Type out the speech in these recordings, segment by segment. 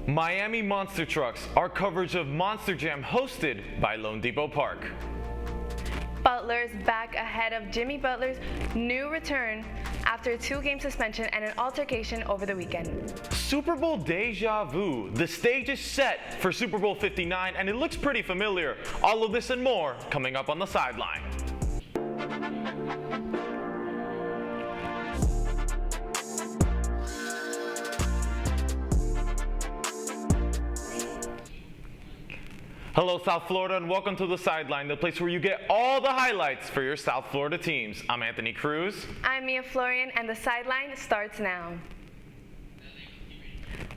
Miami Monster Trucks, our coverage of Monster Jam hosted by Lone Depot Park. Butler's back ahead of Jimmy Butler's new return after a 2-game suspension and an altercation over the weekend. Super Bowl deja vu. The stage is set for Super Bowl 59 and it looks pretty familiar. All of this and more coming up on the sideline. Hello South Florida and welcome to the Sideline, the place where you get all the highlights for your South Florida teams. I'm Anthony Cruz. I'm Mia Florian and the Sideline starts now.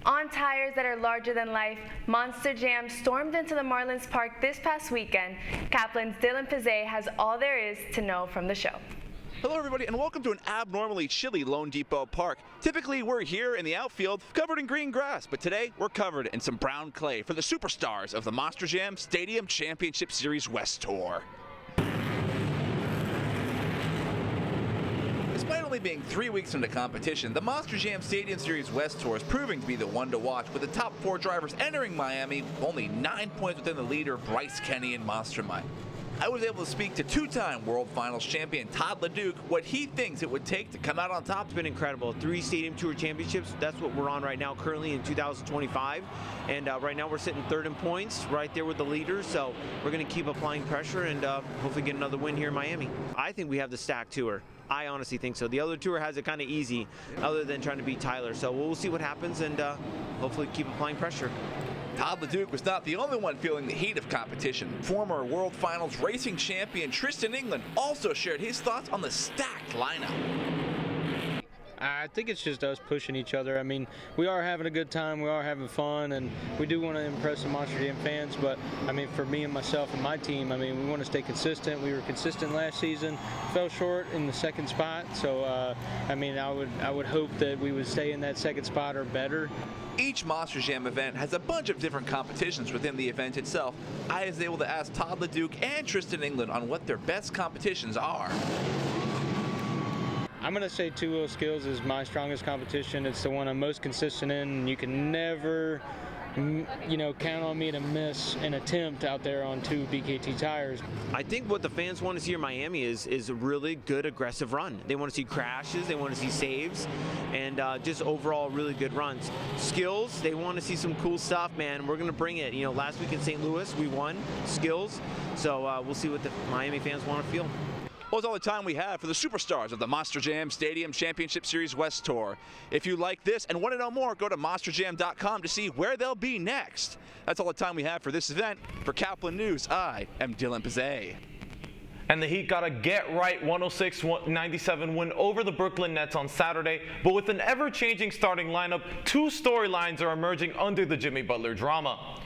On tires that are larger than life, Monster Jam stormed into the Marlins Park this past weekend. Caplin's Dylan Pizzay has all there is to know from the show. Hello everybody and welcome to an abnormally chilly Lone Depot Park. Typically we're here in the outfield covered in green grass, but today we're covered in some brown clay for the superstars of the Monster Jam Stadium Championship Series West Tour. Despite only being 3 weeks into competition, the Monster Jam Stadium Series West Tour is proving to be the one to watch, with the top 4 drivers entering Miami only 9 points within the leader Bryce Kenny and Monster Mike. I was able to speak to 2-time World Finals champion Todd LeDuc what he thinks it would take to come out on top. It's been incredible. 3 Stadium Tour Championships. That's what we're on right now, currently in 2025. And right now we're sitting 3rd in points, right there with the leaders. So we're going to keep applying pressure and hopefully get another win here in Miami. I think we have the stacked tour. I honestly think so. The other tour has it kind of easy, other than trying to beat Tyler. So we'll see what happens and hopefully keep applying pressure. Todd LeDuc was not the only one feeling the heat of competition. Former World Finals racing champion Tristan England also shared his thoughts on the stacked lineup. I think it's just us pushing each other. I mean, we are having a good time, we are having fun, and we do want to impress the Monster Jam fans, but I mean, for me and myself and my team, I mean, we want to stay consistent. We were consistent last season, fell short in the 2nd spot, so I mean, I would hope that we would stay in that 2nd spot or better. Each Monster Jam event has a bunch of different competitions within the event itself. I was able to ask Todd LeDuc and Tristan England on what their best competitions are. I'm going to say 2-wheel skills is my strongest competition. It's the one I'm most consistent in, and you can never, count on me to miss an attempt out there on 2 BKT tires. I think what the fans want to see in Miami is a really good aggressive run. They want to see crashes, they want to see saves, and just overall really good runs. Skills, they want to see some cool stuff, man. We're going to bring it. Last week in St. Louis, we won skills, so we'll see what the Miami fans want to feel. Well, that's all the time we have for the superstars of the Monster Jam Stadium Championship Series West Tour. If you like this and want to know more, go to monsterjam.com to see where they'll be next. That's all the time we have for this event. For Caplin News, I am Dylan Pizzay. And the Heat got a get-right 106-97 win over the Brooklyn Nets on Saturday, but with an ever-changing starting lineup, 2 storylines are emerging under the Jimmy Butler drama.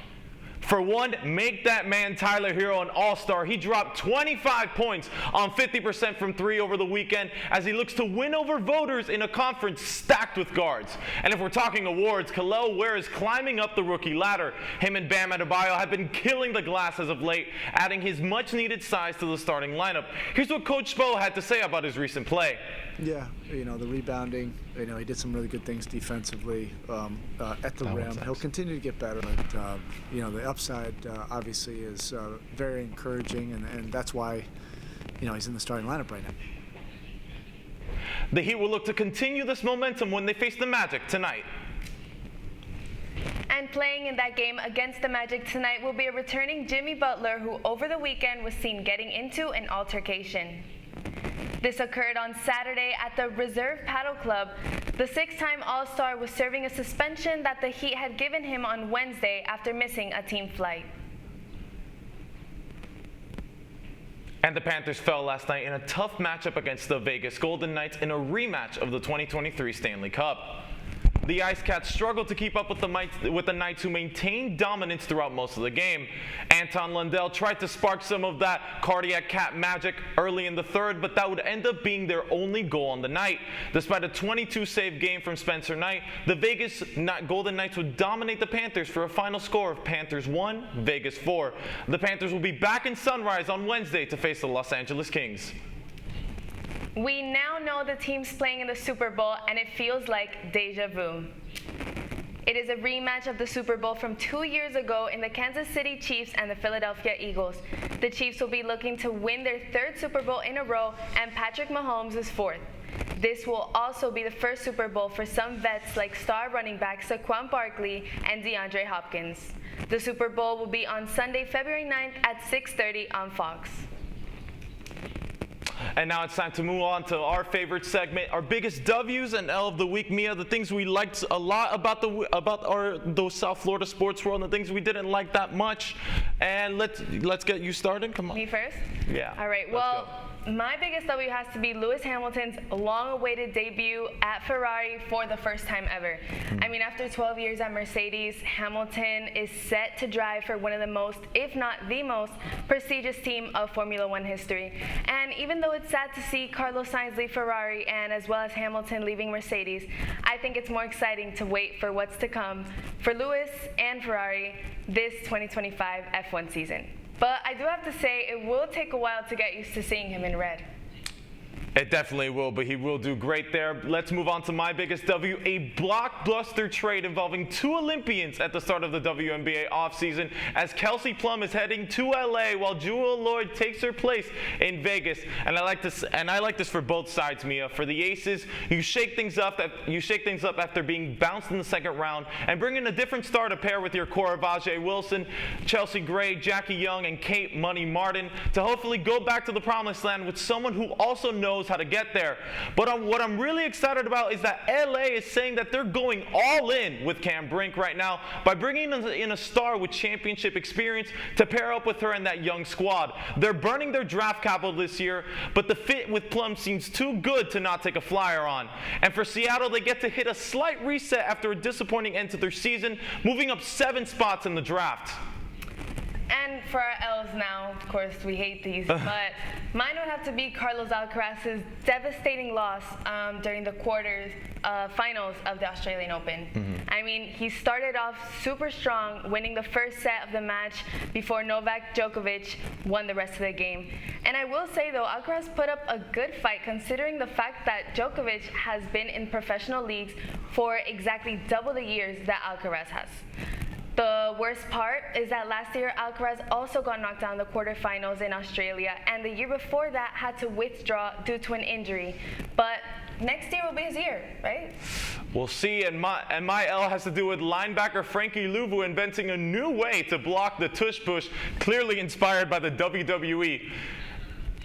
For one, make that man Tyler Hero an all-star. He dropped 25 points on 50% from 3 over the weekend as he looks to win over voters in a conference stacked with guards. And if we're talking awards, Kel'el Ware is climbing up the rookie ladder. Him and Bam Adebayo have been killing the glass as of late, adding his much-needed size to the starting lineup. Here's what Coach Spo had to say about his recent play. Yeah, the rebounding, he did some really good things defensively at the rim. He'll continue to get better. But, the upside obviously is very encouraging, and that's why, he's in the starting lineup right now. The Heat will look to continue this momentum when they face the Magic tonight. And playing in that game against the Magic tonight will be a returning Jimmy Butler, who over the weekend was seen getting into an altercation. This occurred on Saturday at the Reserve Paddle Club. The 6-time All-Star was serving a suspension that the Heat had given him on Wednesday after missing a team flight. And the Panthers fell last night in a tough matchup against the Vegas Golden Knights in a rematch of the 2023 Stanley Cup. The Ice Cats struggled to keep up with the Knights, who maintained dominance throughout most of the game. Anton Lundell tried to spark some of that cardiac cat magic early in the 3rd, but that would end up being their only goal on the night. Despite a 22-save game from Spencer Knight, the Vegas Golden Knights would dominate the Panthers for a final score of Panthers 1, Vegas 4. The Panthers will be back in Sunrise on Wednesday to face the Los Angeles Kings. We now know the teams playing in the Super Bowl, and it feels like deja vu. It is a rematch of the Super Bowl from 2 years ago in the Kansas City Chiefs and the Philadelphia Eagles. The Chiefs will be looking to win their third Super Bowl in a row, and Patrick Mahomes is fourth. This will also be the first Super Bowl for some vets like star running backs Saquon Barkley and DeAndre Hopkins. The Super Bowl will be on Sunday, February 9th at 6:30 on Fox. And now it's time to move on to our favorite segment, our biggest W's and L of the week. Mia, the things we liked a lot about the South Florida sports world, and the things we didn't like that much. And let's get you started. Come on. Me first? Yeah. All right. Well, my biggest W has to be Lewis Hamilton's long-awaited debut at Ferrari for the first time ever. I mean, after 12 years at Mercedes, Hamilton is set to drive for one of the most, if not the most, prestigious team of Formula One history. And even though it's sad to see Carlos Sainz leave Ferrari and as well as Hamilton leaving Mercedes, I think it's more exciting to wait for what's to come for Lewis and Ferrari this 2025 F1 season. But I do have to say, it will take a while to get used to seeing him in red. It definitely will, but he will do great there. Let's move on to my biggest W, a blockbuster trade involving 2 Olympians at the start of the WNBA offseason, as Kelsey Plum is heading to LA while Jewel Lloyd takes her place in Vegas. And I like this for both sides, Mia. For the Aces, you shake things up after being bounced in the second round and bring in a different star to pair with your core of Ajay Wilson, Chelsea Gray, Jackie Young, and Kate Money Martin to hopefully go back to the promised land with someone who also knows how to get there. But what I'm really excited about is that LA is saying that they're going all in with Cam Brink right now by bringing in a star with championship experience to pair up with her in that young squad. They're burning their draft capital this year, but the fit with Plum seems too good to not take a flyer on. And for Seattle, they get to hit a slight reset after a disappointing end to their season, moving up 7 spots in the draft. And for our L's now, of course, we hate these, but mine would have to be Carlos Alcaraz's devastating loss during the finals of the Australian Open. I mean, he started off super strong, winning the first set of the match before Novak Djokovic won the rest of the game. And I will say, though, Alcaraz put up a good fight considering the fact that Djokovic has been in professional leagues for exactly double the years that Alcaraz has. The worst part is that last year, Alcaraz also got knocked out in the quarterfinals in Australia, and the year before that had to withdraw due to an injury. But next year will be his year, right? We'll see, and my L has to do with linebacker Frankie Louvu inventing a new way to block the tush push, clearly inspired by the WWE.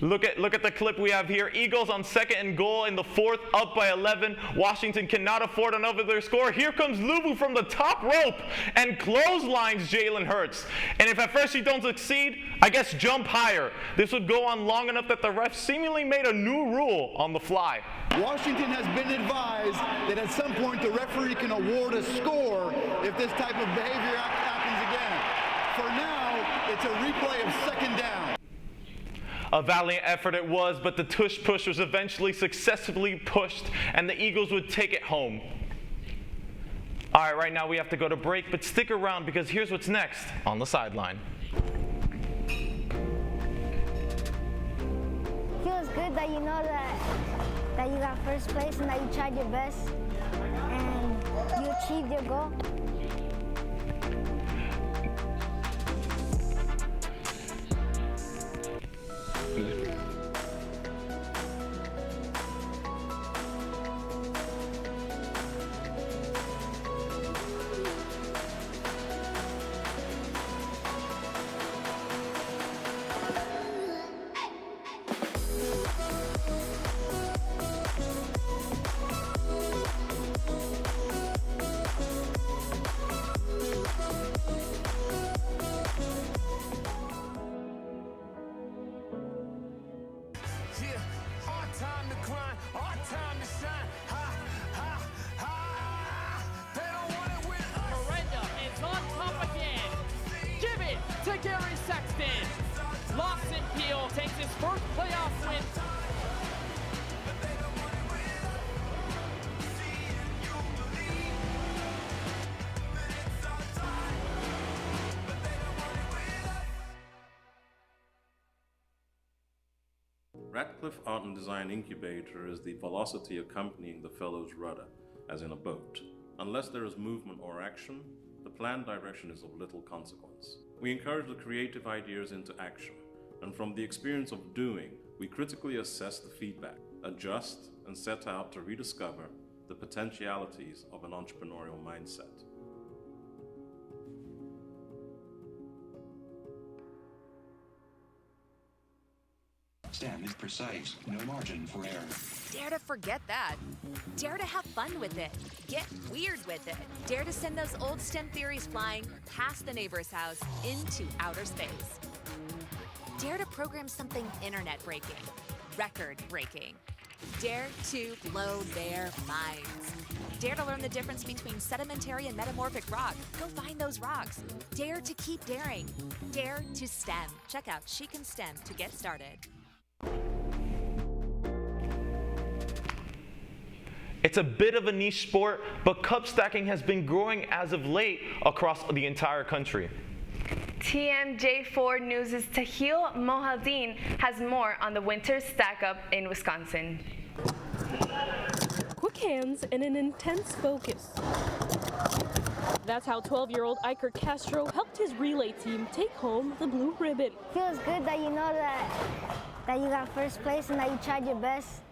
Look at the clip we have here. Eagles on 2nd and goal in the 4th, up by 11. Washington cannot afford another score. Here comes Louvu from the top rope and clotheslines Jalen Hurts. And if at first you don't succeed, I guess jump higher. This would go on long enough that the ref seemingly made a new rule on the fly. Washington has been advised that at some point the referee can award a score if this type of behavior happens again. For now, it's a replay of 2nd down. A valiant effort it was, but the tush push was eventually successfully pushed, and the Eagles would take it home. All right, right now we have to go to break, but stick around because here's what's next on the sideline. Feels good that you know that you got first place and that you tried your best and you achieved your goal. Takes his first playoff win. Radcliffe Art and Design Incubator is the velocity accompanying the fellow's rudder, as in a boat. Unless there is movement or action, the planned direction is of little consequence. We encourage the creative ideas into action, and from the experience of doing, we critically assess the feedback, adjust, and set out to rediscover the potentialities of an entrepreneurial mindset. STEM is precise, no margin for error. Dare to forget that. Dare to have fun with it. Get weird with it. Dare to send those old STEM theories flying past the neighbor's house into outer space. Dare to program something internet-breaking, record-breaking. Dare to blow their minds. Dare to learn the difference between sedimentary and metamorphic rock. Go find those rocks. Dare to keep daring. Dare to STEM. Check out She Can STEM to get started. It's a bit of a niche sport, but cup stacking has been growing as of late across the entire country. TMJ4 News' Tahil Mohaldin has more on the winter stack-up in Wisconsin. Quick hands and an intense focus. That's how 12-year-old Iker Castro helped his relay team take home the blue ribbon. Feels good that you know that you got first place and that you tried your best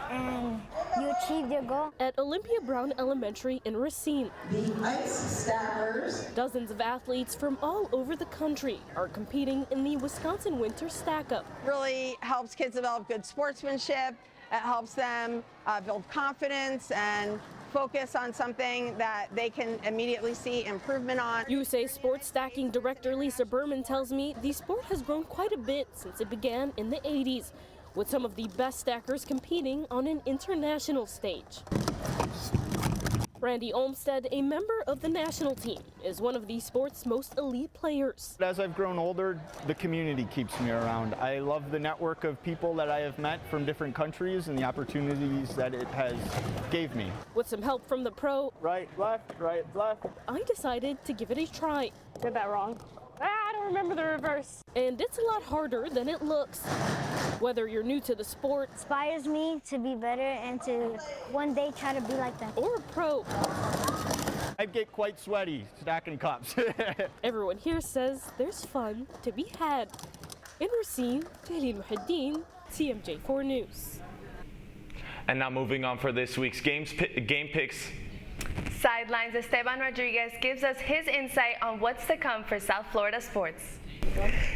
and you achieved your goal. At Olympia Brown Elementary in Racine, the ice stackers. Dozens of athletes from all over the country are competing in the Wisconsin Winter Stack-Up. Really helps kids develop good sportsmanship. It helps them build confidence and focus on something that they can immediately see improvement on. USA Sports Stacking Director Lisa Berman tells me the sport has grown quite a bit since it began in the 80s, with some of the best stackers competing on an international stage. Randy Olmstead, a member of the national team, is one of the sport's most elite players. As I've grown older, the community keeps me around. I love the network of people that I have met from different countries and the opportunities that it has gave me. With some help from the pro, right, left, I decided to give it a try. Did that wrong. I don't remember the reverse. And it's a lot harder than it looks. Whether you're new to the sport, inspires me to be better and to one day try to be like them. Or a pro. I get quite sweaty stacking cups. Everyone here says there's fun to be had. In Racine, Tahlil Muhaddin, TMJ4 News. And now moving on for this week's game picks. Sideline's Esteban Rodriguez gives us his insight on what's to come for South Florida sports.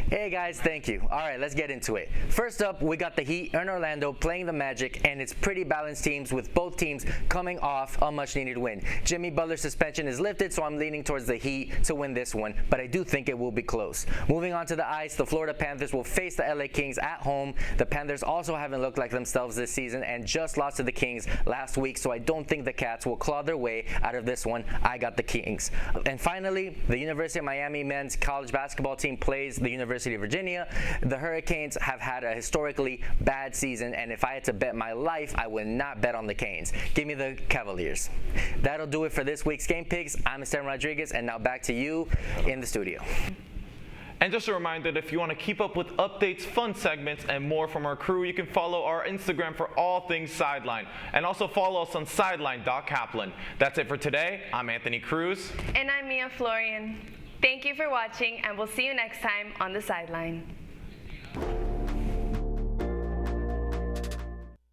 Hey guys, thank you. All right, let's get into it. First up, we got the Heat in Orlando playing the Magic, and it's pretty balanced teams with both teams coming off a much-needed win. Jimmy Butler's suspension is lifted, so I'm leaning towards the Heat to win this one, but I do think it will be close. Moving on to the ice, the Florida Panthers will face the LA Kings at home. The Panthers also haven't looked like themselves this season and just lost to the Kings last week, so I don't think the Cats will claw their way out of this one. I got the Kings. And finally, the University of Miami men's college basketball team plays the University of Virginia. The Hurricanes have had a historically bad season, and if I had to bet my life, I would not bet on the Canes. Give me the Cavaliers. That'll do it for this week's game picks. I'm Esteban Rodriguez, and now back to you in the studio. And just a reminder that if you want to keep up with updates, fun segments, and more from our crew, you can follow our Instagram for all things Sideline. And also follow us on sideline.caplin. That's it for today. I'm Anthony Cruz. And I'm Mia Florian. Thank you for watching, and we'll see you next time on The Sideline.